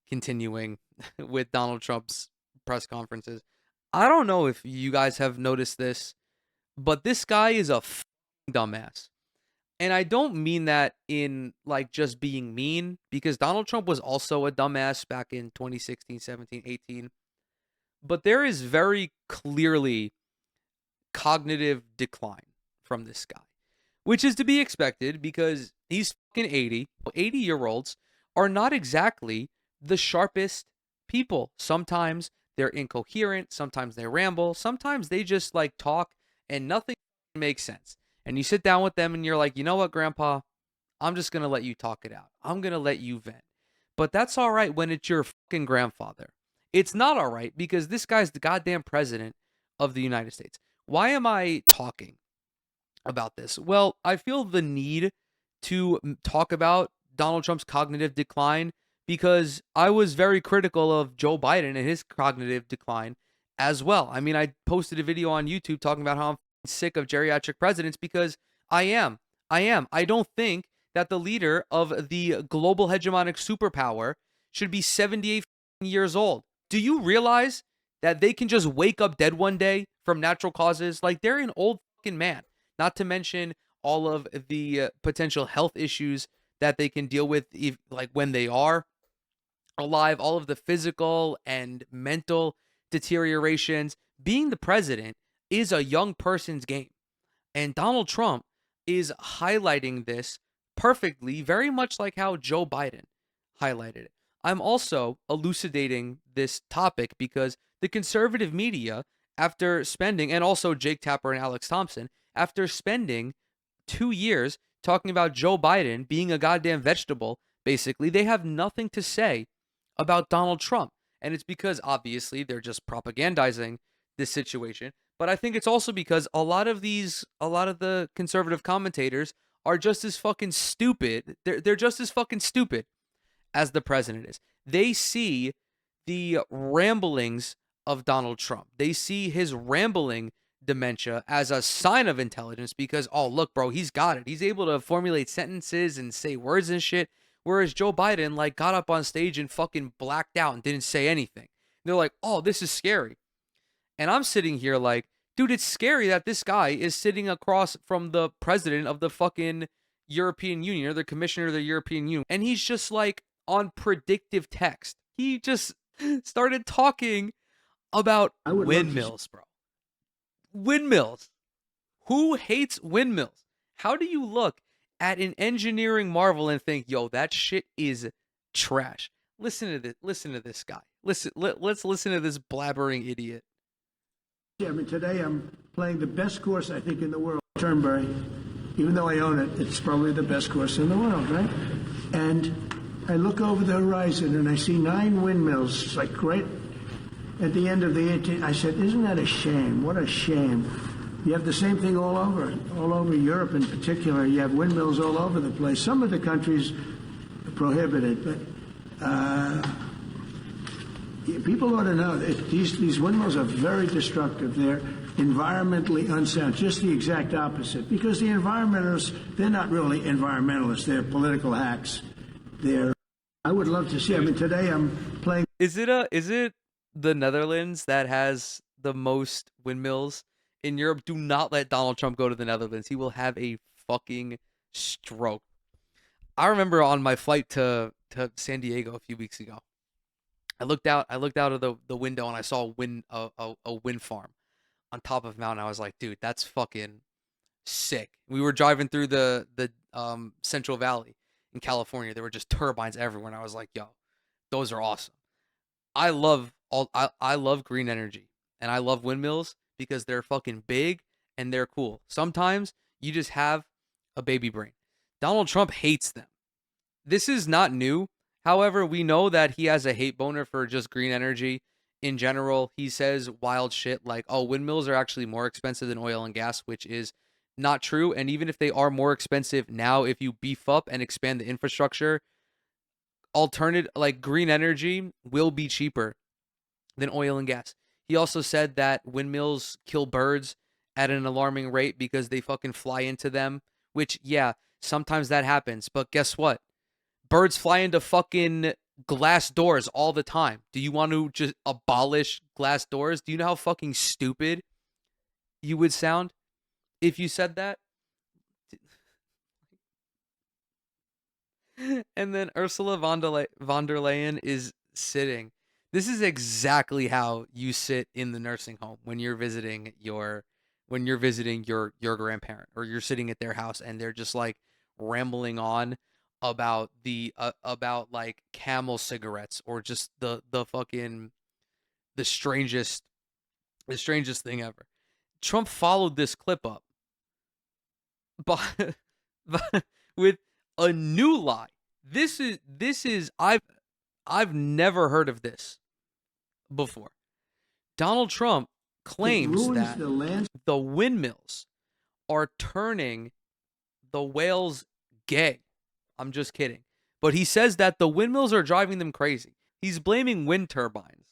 continuing with Donald Trump's press conferences. I don't know if you guys have noticed this, but this guy is a dumbass. And I don't mean that in like just being mean, because Donald Trump was also a dumbass back in 2016, 17, 18. But there is very clearly cognitive decline from this guy, which is to be expected because he's fucking 80. 80-year-olds are not exactly the sharpest people. Sometimes they're incoherent, sometimes they ramble, sometimes they just like talk and nothing makes sense. And you sit down with them and you're like, you know what, Grandpa? I'm just going to let you talk it out. I'm going to let you vent. But that's all right when it's your fucking grandfather. It's not all right because this guy's the goddamn president of the United States. Why am I talking about this? Well, I feel the need to talk about Donald Trump's cognitive decline because I was very critical of Joe Biden and his cognitive decline as well. I mean, I posted a video on YouTube talking about how I'm sick of geriatric presidents because I am. I don't think that the leader of the global hegemonic superpower should be 78 years old. Do you realize that they can just wake up dead one day from natural causes? Like, they're an old fucking man. Not to mention all of the potential health issues that they can deal with, like when they are alive, all of the physical and mental deteriorations. Being the president is a young person's game. And Donald Trump is highlighting this perfectly, very much like how Joe Biden highlighted it. I'm also elucidating this topic because the conservative media, after spending, and also Jake Tapper and Alex Thompson, after spending 2 years talking about Joe Biden being a goddamn vegetable, basically, they have nothing to say about Donald Trump. And it's because obviously they're just propagandizing this situation. But I think it's also because a lot of the conservative commentators are just as fucking stupid. They're just as fucking stupid as the president is. They see the ramblings of Donald Trump. They see his rambling dementia as a sign of intelligence because, oh, look, bro, he's got it. He's able to formulate sentences and say words and shit. Whereas Joe Biden, like, got up on stage and fucking blacked out and didn't say anything. They're like, oh, this is scary. And I'm sitting here like, dude, it's scary that this guy is sitting across from the president of the fucking European Union or the commissioner of the European Union. And he's just like on predictive text. He just started talking about windmills, bro. Windmills. Who hates windmills? How do you look at an engineering marvel and think, yo, that shit is trash? Listen to this. Listen to this guy. Let's listen to this blabbering idiot. I mean, today I'm playing the best course, I think, in the world, Turnberry. Even though I own it, it's probably the best course in the world, right? And I look over the horizon and I see 9 windmills. It's like right at the end of the 18th. I said, isn't that a shame? What a shame. You have the same thing all over Europe in particular. You have windmills all over the place. Some of the countries prohibit it, but people ought to know that these windmills are very destructive. They're environmentally unsound, just the exact opposite. Because the environmentalists, they're not really environmentalists. They're political hacks. I would love to see. I mean, today I'm playing. Is it the Netherlands that has the most windmills in Europe? Do not let Donald Trump go to the Netherlands. He will have a fucking stroke. I remember on my flight to San Diego a few weeks ago, I looked out of the window and I saw a wind farm on top of a mountain. I was like, dude, that's fucking sick. We were driving through the Central Valley in California. There were just turbines everywhere, and I was like, yo, those are awesome. I love green energy and I love windmills because they're fucking big and they're cool. Sometimes you just have a baby brain. Donald Trump hates them. This is not new. However, we know that he has a hate boner for just green energy in general. He says wild shit like, oh, windmills are actually more expensive than oil and gas, which is not true. And even if they are more expensive now, if you beef up and expand the infrastructure, alternative like green energy will be cheaper than oil and gas. He also said that windmills kill birds at an alarming rate because they fucking fly into them, which, yeah, sometimes that happens. But guess what? Birds fly into fucking glass doors all the time. Do you want to just abolish glass doors? Do you know how fucking stupid you would sound if you said that? And then Ursula von der Leyen is sitting. This is exactly how you sit in the nursing home when you're visiting your grandparent, or you're sitting at their house and they're just like rambling on about the about like Camel cigarettes, or just the fucking the strangest the strangest thing ever. Trump followed this clip up but, but with a new lie. This is I've never heard of this before. Donald Trump It claims ruins that the land. the windmills are turning the whales gay. I'm just kidding. But he says that the windmills are driving them crazy. He's blaming wind turbines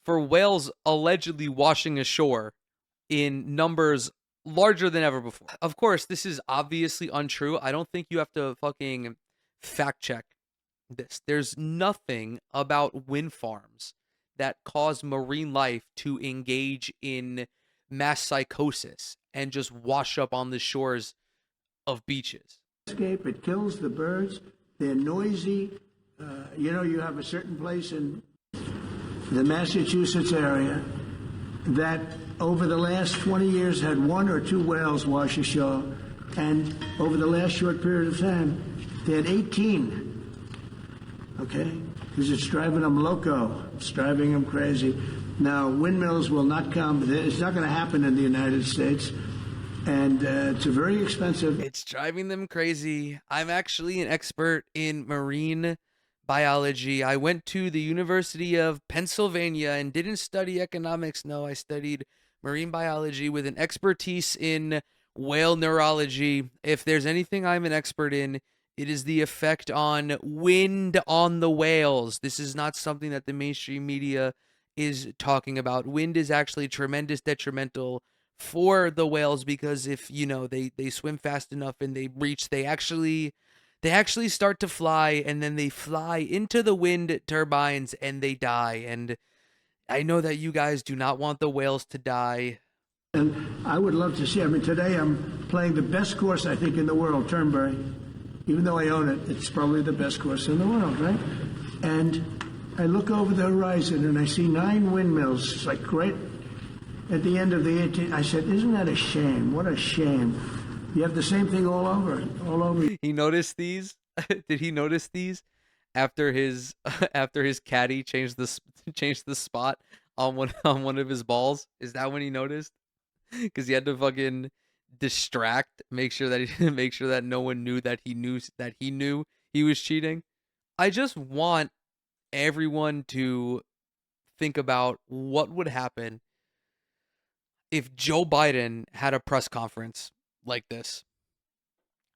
for whales allegedly washing ashore in numbers larger than ever before. Of course, this is obviously untrue. I don't think you have to fucking fact check this. There's nothing about wind farms that cause marine life to engage in mass psychosis and just wash up on the shores of beaches. It kills the birds. They're noisy. You have a certain place in the Massachusetts area that over the last 20 years had one or two whales wash ashore, and over the last short period of time, they had 18. Okay? Because it's driving them loco. It's driving them crazy. Now, windmills will not come. It's not going to happen in the United States. And it's a very expensive. It's driving them crazy. I'm actually an expert in marine biology. I went to the University of Pennsylvania and didn't study economics. No, I studied marine biology with an expertise in whale neurology. If there's anything I'm an expert in, it is the effect on wind on the whales. This is not something that the mainstream media is talking about. Wind is actually tremendous detrimental for the whales, because if they swim fast enough and they actually start to fly, and then they fly into the wind turbines and they die. And I know that you guys do not want the whales to die. And I would love to see. I mean, today I'm playing the best course I think in the world, Turnberry. Even though I own it, it's probably the best course in the world, right? And I look over the horizon and I see 9 windmills. It's like great. At the end of the 18th, I said, "Isn't that a shame? What a shame." You have the same thing all over, all over. He noticed these. Did he notice these after his after his caddy changed the spot on one of his balls? Is that when he noticed? Because he had to fucking make sure that no one knew that he knew he was cheating. I just want everyone to think about what would happen if Joe Biden had a press conference like this.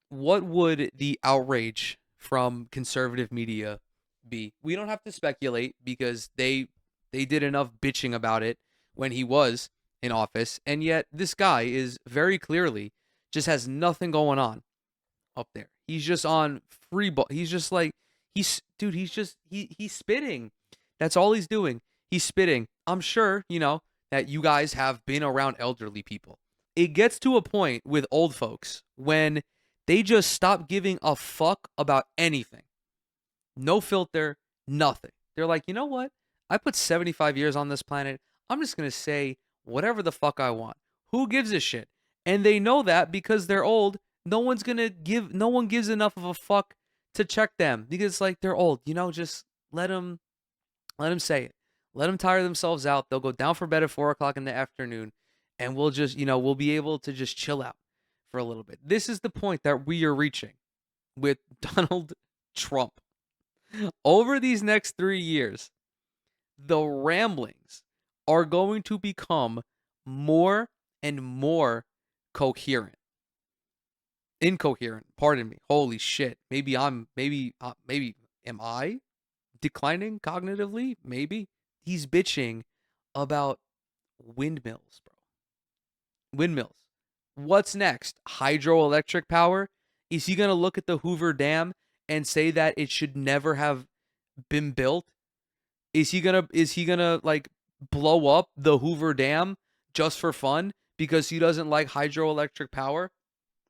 What would the outrage from conservative media be? We don't have to speculate, because they did enough bitching about it when he was in office, and yet this guy is very clearly just has nothing going on up there. He's just on free ball. He's just like he's spitting. That's all he's doing. He's spitting. I'm sure, that you guys have been around elderly people. It gets to a point with old folks when they just stop giving a fuck about anything. No filter, nothing. They're like, you know what? I put 75 years on this planet. I'm just going to say whatever the fuck I want. Who gives a shit? And they know that because they're old. No one gives enough of a fuck to check them, because like they're old, just let them say it. Let them tire themselves out. They'll go down for bed at 4 o'clock in the afternoon, and we'll just, we'll be able to just chill out for a little bit. This is the point that we are reaching with Donald Trump. Over these next 3 years, the ramblings are going to become more and more incoherent. Pardon me. Holy shit. Maybe am I declining cognitively? Maybe. He's bitching about windmills, bro. Windmills. What's next? Hydroelectric power? Is he going to look at the Hoover Dam and say that it should never have been built? Is he gonna like blow up the Hoover Dam just for fun because he doesn't like hydroelectric power?